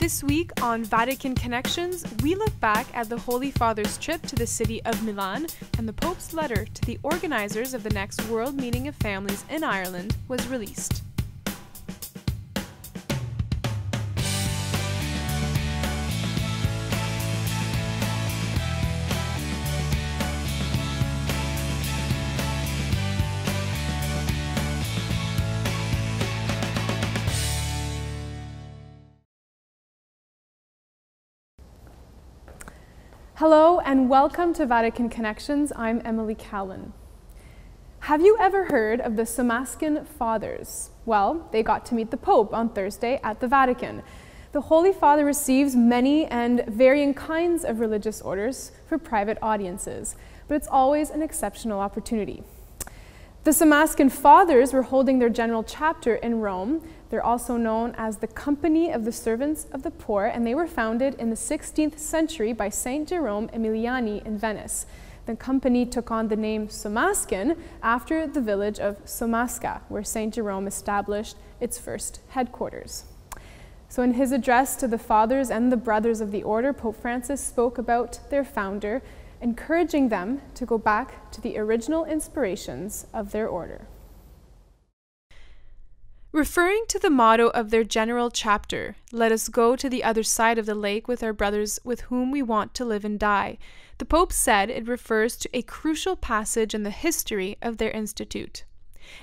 This week on Vatican Connections, we look back at the Holy Father's trip to the city of Milan, and the Pope's letter to the organizers of the next World Meeting of Families in Ireland was released. Hello and welcome to Vatican Connections. I'm Emily Callan. Have you ever heard of the Somascan Fathers? Well, they got to meet the Pope on Thursday at the Vatican. The Holy Father receives many and varying kinds of religious orders for private audiences, but it's always an exceptional opportunity. The Somascan Fathers were holding their general chapter in Rome. They're also known as the Company of the Servants of the Poor, and they were founded in the 16th century by Saint Jerome Emiliani in Venice. The company took on the name Somascan after the village of Somasca, where Saint Jerome established its first headquarters. So in his address to the fathers and the brothers of the order, Pope Francis spoke about their founder, encouraging them to go back to the original inspirations of their order. Referring to the motto of their general chapter, "Let us go to the other side of the lake with our brothers with whom we want to live and die," the Pope said it refers to a crucial passage in the history of their institute.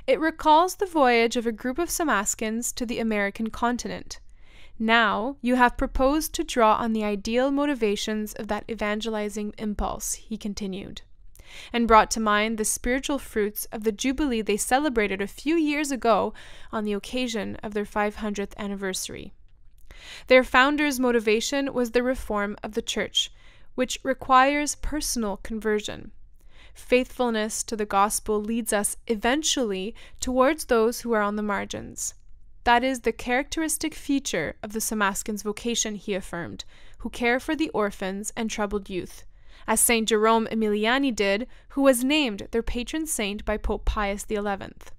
It recalls the voyage of a group of Somascans to the American continent. Now you have proposed to draw on the ideal motivations of that evangelizing impulse, he continued, and brought to mind the spiritual fruits of the Jubilee they celebrated a few years ago on the occasion of their 500th anniversary. Their founder's motivation was the reform of the Church, which requires personal conversion. Faithfulness to the gospel leads us eventually towards those who are on the margins. That is the characteristic feature of the Somascans' vocation, he affirmed, who care for the orphans and troubled youth, as Saint Jerome Emiliani did, who was named their patron saint by Pope Pius XI.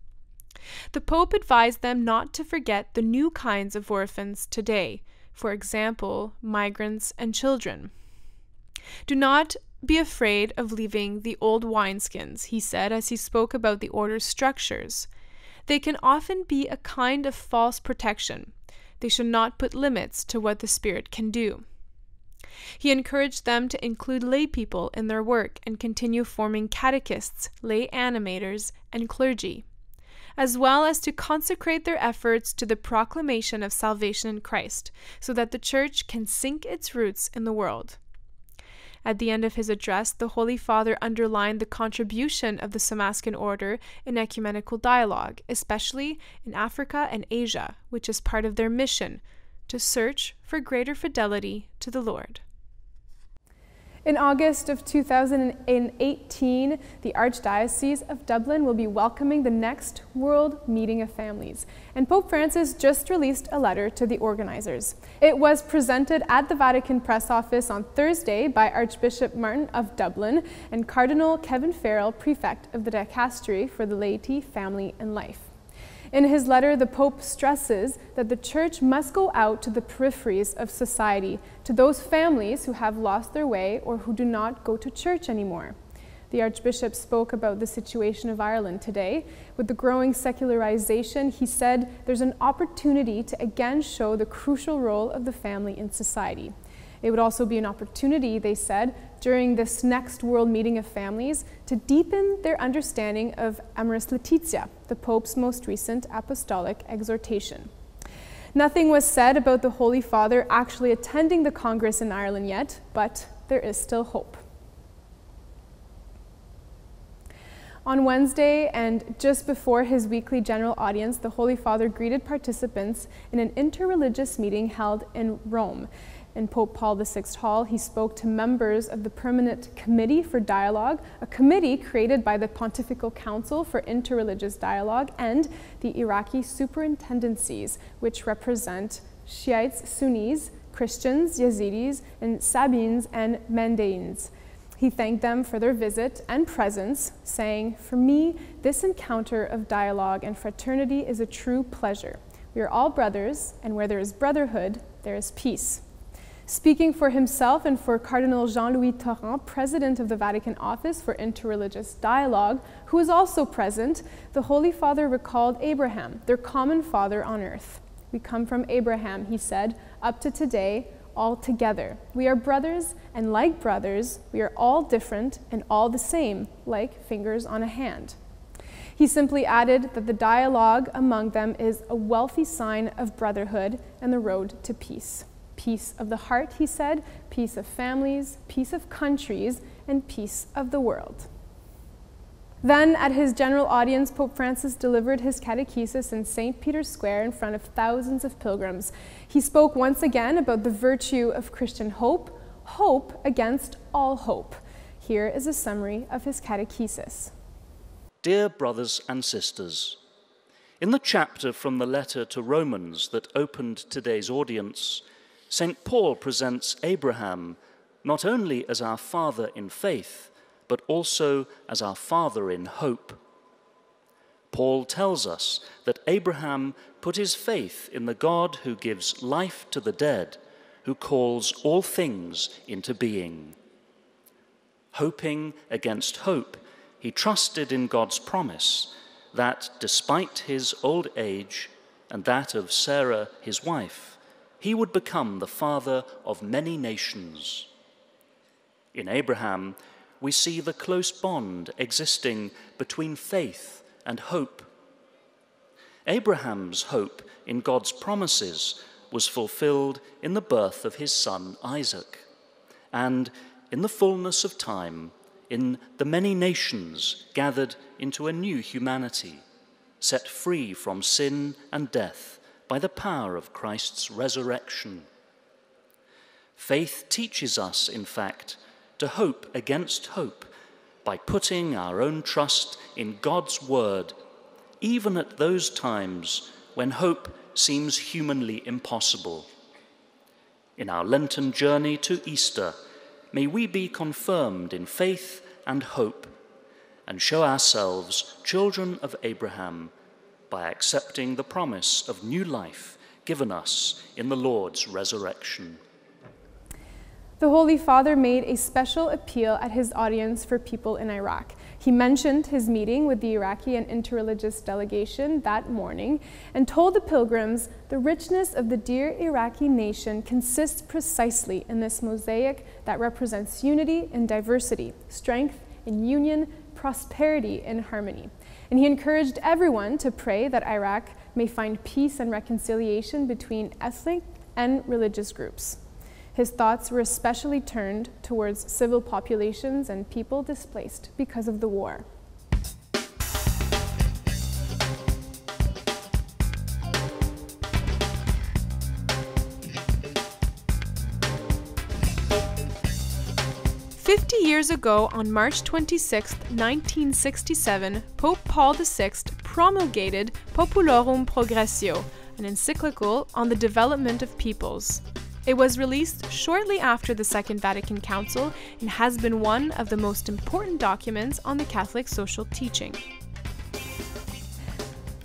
The Pope advised them not to forget the new kinds of orphans today, for example, migrants and children. Do not be afraid of leaving the old wineskins, he said as he spoke about the order's structures. They can often be a kind of false protection. They should not put limits to what the Spirit can do. He encouraged them to include lay people in their work and continue forming catechists, lay animators, and clergy, as well as to consecrate their efforts to the proclamation of salvation in Christ, so that the Church can sink its roots in the world. At the end of his address, the Holy Father underlined the contribution of the Somascan order in ecumenical dialogue, especially in Africa and Asia, which is part of their mission to search for greater fidelity to the Lord. In August of 2018, the Archdiocese of Dublin will be welcoming the next World Meeting of Families, and Pope Francis just released a letter to the organizers. It was presented at the Vatican Press Office on Thursday by Archbishop Martin of Dublin and Cardinal Kevin Farrell, Prefect of the Dicastery for the Laity, Family and Life. In his letter, the Pope stresses that the Church must go out to the peripheries of society, to those families who have lost their way or who do not go to church anymore. The Archbishop spoke about the situation of Ireland today. With the growing secularization, he said there's an opportunity to again show the crucial role of the family in society. It would also be an opportunity, they said, during this next World Meeting of Families to deepen their understanding of Amoris Laetitia, the Pope's most recent apostolic exhortation. Nothing was said about the Holy Father actually attending the Congress in Ireland yet, but there is still hope. On Wednesday, and just before his weekly general audience, the Holy Father greeted participants in an interreligious meeting held in Rome. In Pope Paul VI Hall, he spoke to members of the Permanent Committee for Dialogue, a committee created by the Pontifical Council for Interreligious Dialogue, and the Iraqi superintendencies, which represent Shiites, Sunnis, Christians, Yazidis, and Sabines and Mandaeans. He thanked them for their visit and presence, saying, "For me, this encounter of dialogue and fraternity is a true pleasure. We are all brothers, and where there is brotherhood, there is peace. Speaking for himself and for Cardinal Jean-Louis Torrent, President of the Vatican Office for Interreligious Dialogue, who was also present, the Holy Father recalled Abraham, their common father on earth. We come from Abraham, he said, up to today, all together. We are brothers, and like brothers, we are all different and all the same, like fingers on a hand. He simply added that the dialogue among them is a wealthy sign of brotherhood and the road to peace. Peace of the heart, he said, peace of families, peace of countries, and peace of the world. Then, at his general audience, Pope Francis delivered his catechesis in St. Peter's Square in front of thousands of pilgrims. He spoke once again about the virtue of Christian hope, hope against all hope. Here is a summary of his catechesis. Dear brothers and sisters, in the chapter from the letter to Romans that opened today's audience, St. Paul presents Abraham not only as our father in faith, but also as our father in hope. Paul tells us that Abraham put his faith in the God who gives life to the dead, who calls all things into being. Hoping against hope, he trusted in God's promise that despite his old age and that of Sarah, his wife, he would become the father of many nations. In Abraham, we see the close bond existing between faith and hope. Abraham's hope in God's promises was fulfilled in the birth of his son Isaac, and in the fullness of time, in the many nations gathered into a new humanity, set free from sin and death by the power of Christ's resurrection. Faith teaches us, in fact, to hope against hope by putting our own trust in God's word, even at those times when hope seems humanly impossible. In our Lenten journey to Easter, may we be confirmed in faith and hope and show ourselves children of Abraham by accepting the promise of new life given us in the Lord's resurrection. The Holy Father made a special appeal at his audience for people in Iraq. He mentioned his meeting with the Iraqi and interreligious delegation that morning and told the pilgrims the richness of the dear Iraqi nation consists precisely in this mosaic that represents unity in diversity, strength in union, prosperity in harmony. And he encouraged everyone to pray that Iraq may find peace and reconciliation between ethnic and religious groups. His thoughts were especially turned towards civil populations and people displaced because of the war. Years ago, on March 26, 1967, Pope Paul VI promulgated Populorum Progressio, an encyclical on the development of peoples. It was released shortly after the Second Vatican Council and has been one of the most important documents on the Catholic social teaching.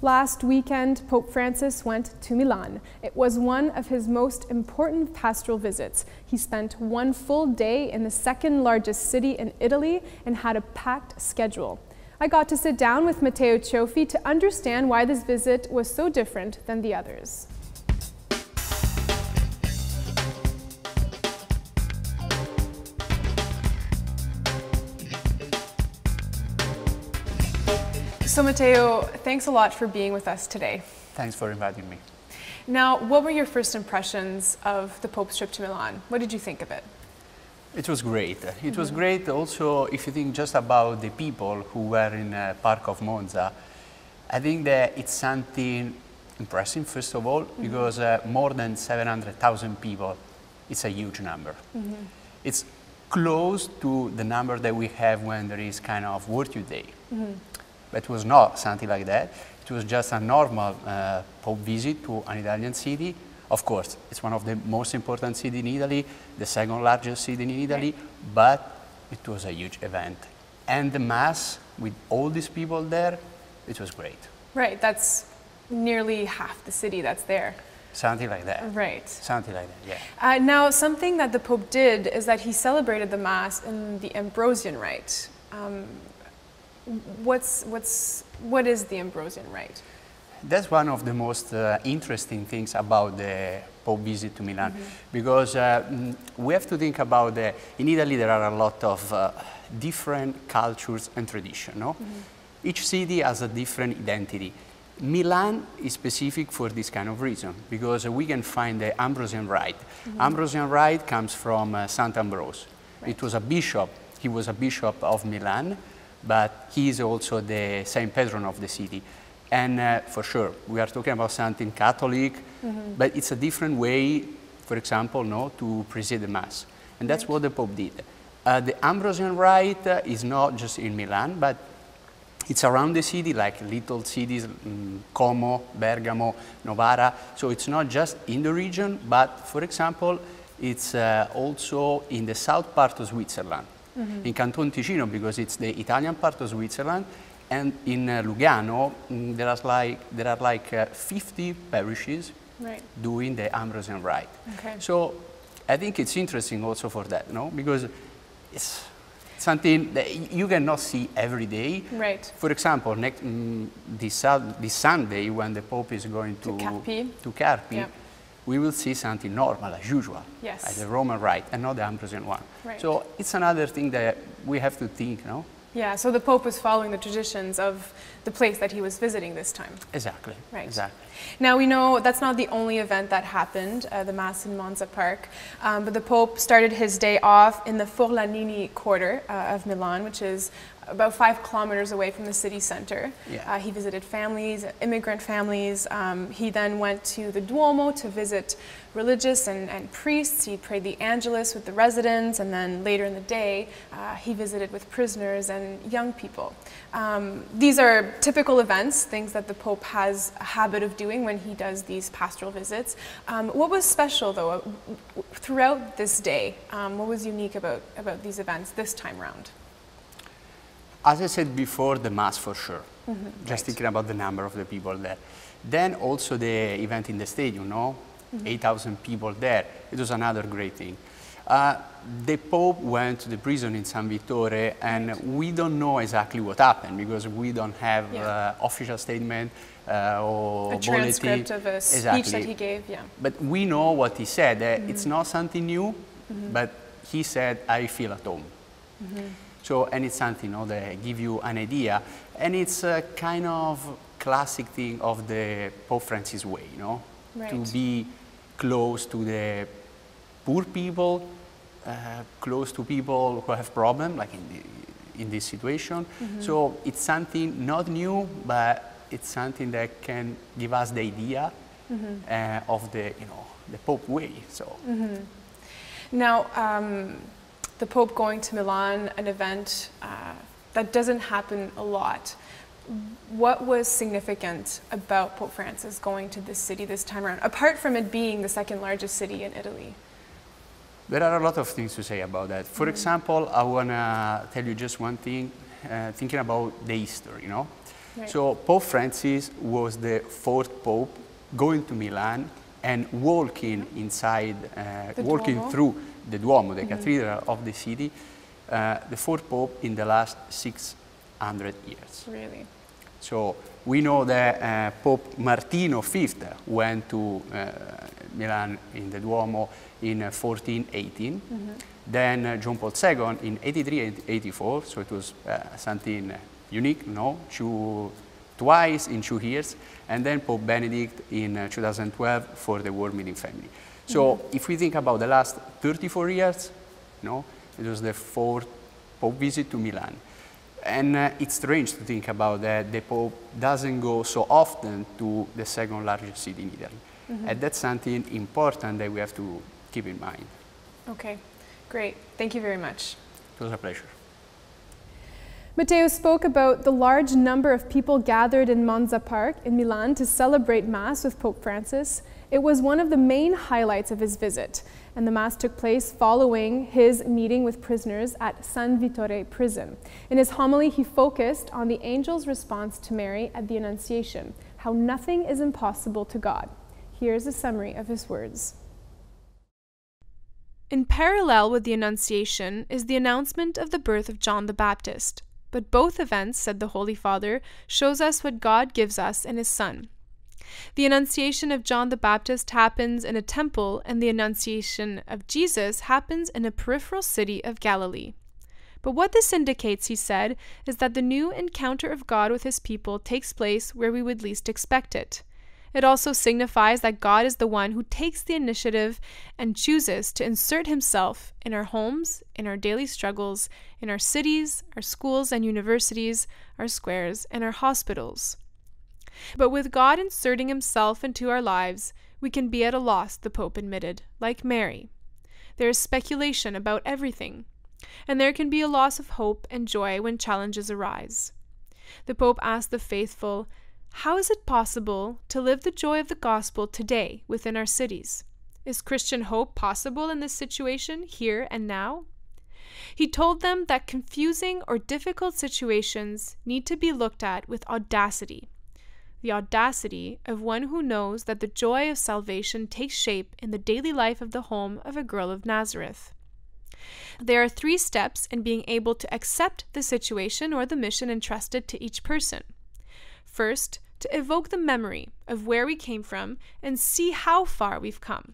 Last weekend, Pope Francis went to Milan. It was one of his most important pastoral visits. He spent one full day in the second largest city in Italy and had a packed schedule. I got to sit down with Matteo Ciofi to understand why this visit was so different than the others. So Matteo, thanks a lot for being with us today. Thanks for inviting me. Now, what were your first impressions of the Pope's trip to Milan? What did you think of it? It was great. It was great also if you think just about the people who were in Park of Monza. I think that it's something impressive, first of all, because more than 700,000 people, it's a huge number. It's close to the number that we have when there is kind of Virtue Day. But it was not something like that. It was just a normal Pope visit to an Italian city. Of course, it's one of the most important cities in Italy, the second largest city in Italy, but it was a huge event. And the Mass, with all these people there, it was great. Right, that's nearly half the city that's there. Something like that. Right. Something like that, yeah. Now, something that the Pope did is that he celebrated the Mass in the Ambrosian Rite. What is the Ambrosian Rite? That's one of the most interesting things about the Pope visit to Milan, because we have to think about in Italy there are a lot of different cultures and traditions. No? Each city has a different identity. Milan is specific for this kind of reason, because we can find the Ambrosian Rite. Ambrosian Rite comes from Saint Ambrose. Right. It was a bishop. He was a bishop of Milan, but he is also the saint patron of the city. And for sure, we are talking about something Catholic, but it's a different way, for example, no, to preside the Mass. And that's what the Pope did. The Ambrosian Rite is not just in Milan, but it's around the city, like little cities, Como, Bergamo, Novara. So it's not just in the region, but for example, it's also in the south part of Switzerland, in Canton Ticino, because it's the Italian part of Switzerland. And in Lugano, there are like 50 parishes doing the Ambrosian Rite. Okay. So I think it's interesting also for that, no? Because it's something that you cannot see every day. Right. For example, this Sunday, when the Pope is going to Carpi, yeah, we will see something normal, as usual, yes, like the Roman Rite, and not the Ambrosian one. Right. So it's another thing that we have to think, no? Yeah, so the Pope was following the traditions of the place that he was visiting this time. Exactly. Right. Exactly. Now we know that's not the only event that happened, the Mass in Monza Park, but the Pope started his day off in the Forlanini quarter of Milan, which is about 5 kilometers away from the city center. Yeah. He visited families, immigrant families. He then went to the Duomo to visit religious and priests. He prayed the Angelus with the residents, and then later in the day, he visited with prisoners and young people. These are typical events, things that the Pope has a habit of doing when he does these pastoral visits. What was special, though, throughout this day? What was unique about these events this time around? As I said before, the Mass for sure, just thinking about the number of the people there. Then also the event in the stadium, no? 8,000 people there. It was another great thing. The Pope went to the prison in San Vittore, and we don't know exactly what happened, because we don't have official statement or a transcript of a speech that he gave. Yeah. But we know what he said. It's not something new, but he said, "I feel at home." So, and it's something, no, that give you an idea, and it's a kind of classic thing of the Pope Francis way, you know, to be close to the poor people, close to people who have problems, like in this situation. So it's something not new, but it's something that can give us the idea of the, the Pope way. So now. The Pope going to Milan, an event that doesn't happen a lot. What was significant about Pope Francis going to this city this time around, apart from it being the second largest city in Italy? There are a lot of things to say about that. For example, I want to tell you just one thing, thinking about the history, Right. So Pope Francis was the 4th Pope going to Milan and walking inside, walking through the Duomo, the cathedral of the city, the 4th Pope in the last 600 years. Really? So we know that Pope Martino V went to Milan in the Duomo in 1418. Then John Paul II in 83 and 84, so it was something unique, twice in 2 years, and then Pope Benedict in 2012 for the World Meeting Family. So if we think about the last 34 years, it was the 4th Pope visit to Milan. And it's strange to think about that the Pope doesn't go so often to the 2nd largest city in Italy. And that's something important that we have to keep in mind. Okay, great. Thank you very much. It was a pleasure. Matteo spoke about the large number of people gathered in Monza Park in Milan to celebrate Mass with Pope Francis. It was one of the main highlights of his visit, and the Mass took place following his meeting with prisoners at San Vittore prison. In his homily, he focused on the angel's response to Mary at the Annunciation. how nothing is impossible to God. Here's a summary of his words. In parallel with the Annunciation is the announcement of the birth of John the Baptist. But both events, said the Holy Father, shows us what God gives us in his Son. The Annunciation of John the Baptist happens in a temple, and the Annunciation of Jesus happens in a peripheral city of Galilee. But what this indicates, he said, is that the new encounter of God with his people takes place where we would least expect it. It also signifies that God is the one who takes the initiative and chooses to insert himself in our homes, in our daily struggles, in our cities, our schools and universities, our squares, and our hospitals. But with God inserting himself into our lives, we can be at a loss, the Pope admitted, like Mary. There is speculation about everything, and there can be a loss of hope and joy when challenges arise. The Pope asked the faithful, how is it possible to live the joy of the gospel today within our cities? Is Christian hope possible in this situation, here and now? He told them that confusing or difficult situations need to be looked at with audacity, the audacity of one who knows that the joy of salvation takes shape in the daily life of the home of a girl of Nazareth. There are 3 steps in being able to accept the situation or the mission entrusted to each person. First, to evoke the memory of where we came from and see how far we've come.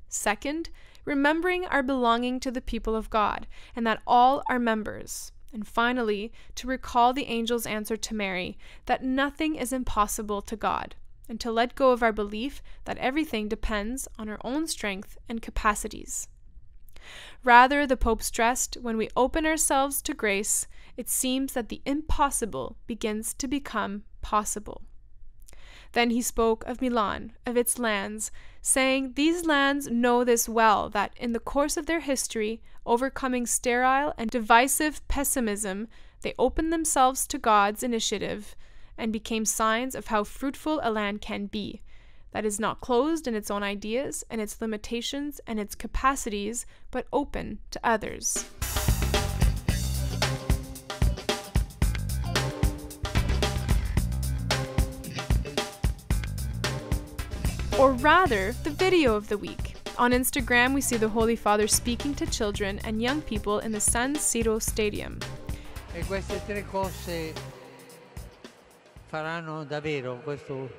Second, remembering our belonging to the people of God and that all are members. And finally, to recall the angel's answer to Mary, that nothing is impossible to God, and to let go of our belief that everything depends on our own strength and capacities. Rather, the Pope stressed, when we open ourselves to grace, it seems that the impossible begins to become possible. Then he spoke of Milan, of its lands, saying, these lands know this well, that in the course of their history, overcoming sterile and divisive pessimism, they opened themselves to God's initiative and became signs of how fruitful a land can be, that is not closed in its own ideas and its limitations and its capacities, but open to others. Or rather, the video of the week. On Instagram, we see the Holy Father speaking to children and young people in the San Siro Stadium. E queste 3 cose faranno davvero, questo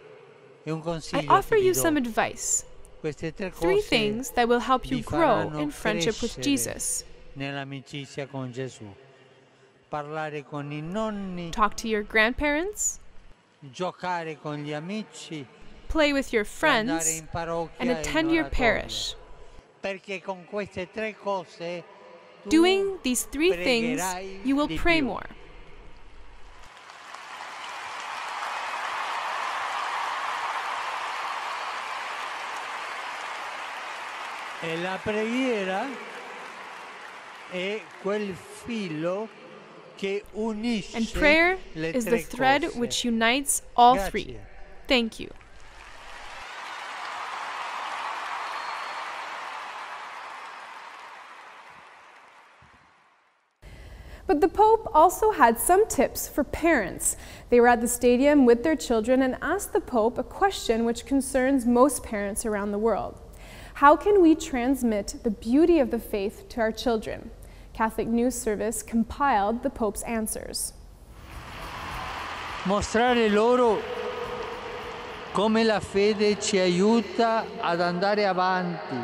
è un consiglio. I offer you some advice. Queste 3 3 things that will help you grow in friendship with crescere Jesus. Nell'amicizia con Gesù. Parlare con i nonni, Talk to your grandparents, giocare con gli amici, play with your andare friends, in parrocchia and e attend in your oratorio. parish. Perché con queste 3 cose tu Doing these 3 things, pregherai you will di pray più. more. E la preghiera è quel filo che unisce And prayer le is 3 the thread cose. which unites all Grazie. 3. Thank you. But the Pope also had some tips for parents. They were at the stadium with their children and asked the Pope a question which concerns most parents around the world. How can we transmit the beauty of the faith to our children? Catholic News Service compiled the Pope's answers. Mostrare loro come la fede ci aiuta ad andare avanti,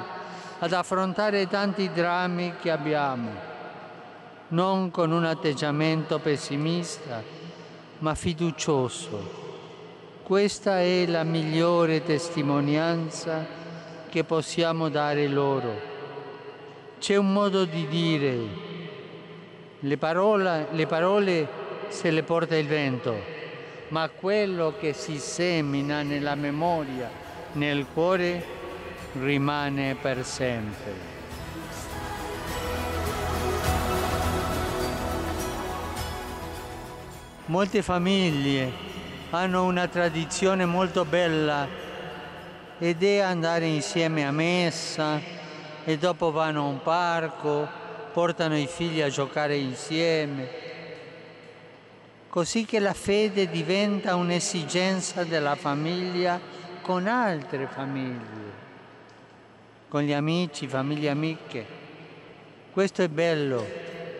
ad affrontare tanti drammi che abbiamo. Non con un atteggiamento pessimista, ma fiducioso. Questa è la migliore testimonianza che possiamo dare loro. C'è un modo di dire, le parole se le porta il vento, ma quello che si semina nella memoria, nel cuore, rimane per sempre. Molte famiglie hanno una tradizione molto bella ed è andare insieme a messa e dopo vanno a un parco, portano i figli a giocare insieme. così che la fede diventa un'esigenza della famiglia con altre famiglie, con gli amici, famiglie amiche. Questo è bello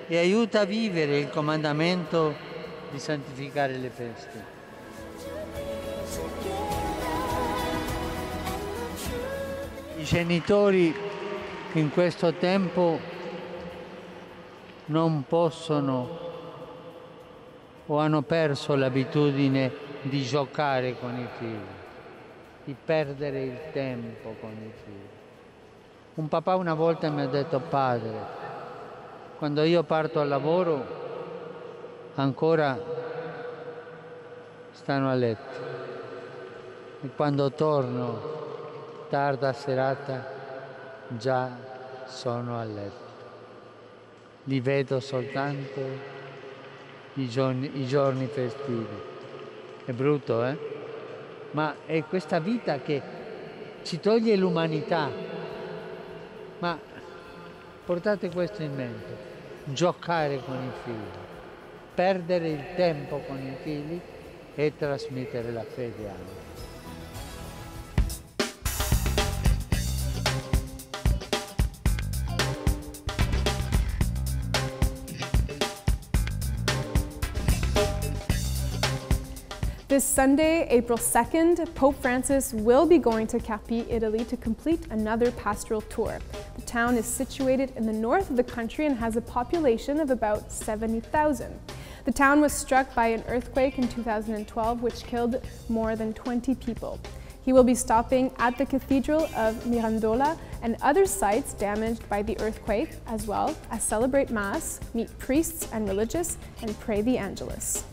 e aiuta a vivere il comandamento di santificare le feste. I genitori in questo tempo non possono o hanno perso l'abitudine di giocare con i figli, di perdere il tempo con i figli. Un papà una volta mi ha detto: padre, quando io parto al lavoro ancora stanno a letto e quando torno tarda serata già sono a letto. Li vedo soltanto i giorni festivi. È brutto, eh? Ma è questa vita che ci toglie l'umanità. Ma portate questo in mente: giocare con i figli, perdere il tempo con i figli e trasmettere la fede anche. This Sunday, April 2nd, Pope Francis will be going to Capi, Italy to complete another pastoral tour. The town is situated in the north of the country and has a population of about 70,000. The town was struck by an earthquake in 2012 which killed more than 20 people. He will be stopping at the Cathedral of Mirandola and other sites damaged by the earthquake, as well as celebrate Mass, meet priests and religious, and pray the Angelus.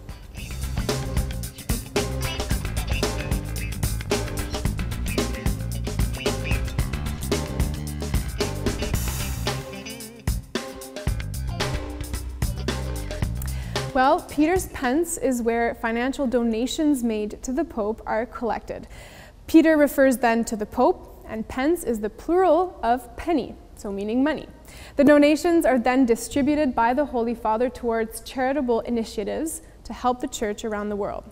Well, Peterspence is where financial donations made to the Pope are collected. Peter refers then to the Pope, and pence is the plural of penny, so meaning money. The donations are then distributed by the Holy Father towards charitable initiatives to help the Church around the world.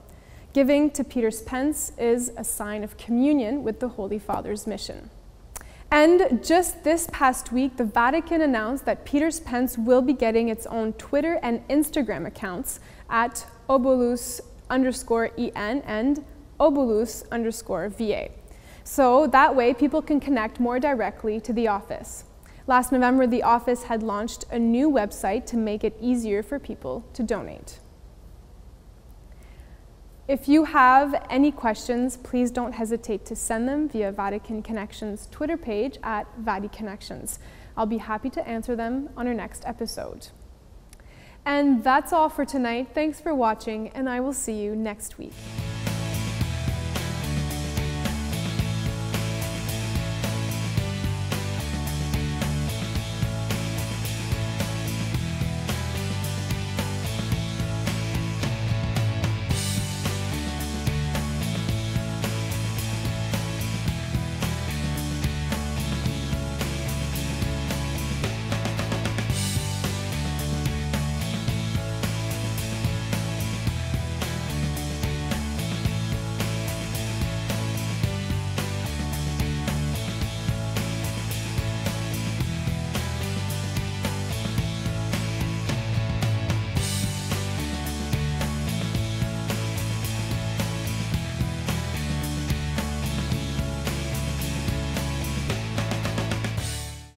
Giving to Peterspence is a sign of communion with the Holy Father's mission. And just this past week, the Vatican announced that Peterspence will be getting its own Twitter and Instagram accounts at obulus_en and obulus_va. So that way people can connect more directly to the office. Last November, the office had launched a new website to make it easier for people to donate. If you have any questions, please don't hesitate to send them via Vatican Connections Twitter page at Vatican Connections. I'll be happy to answer them on our next episode. And that's all for tonight. Thanks for watching, and I will see you next week.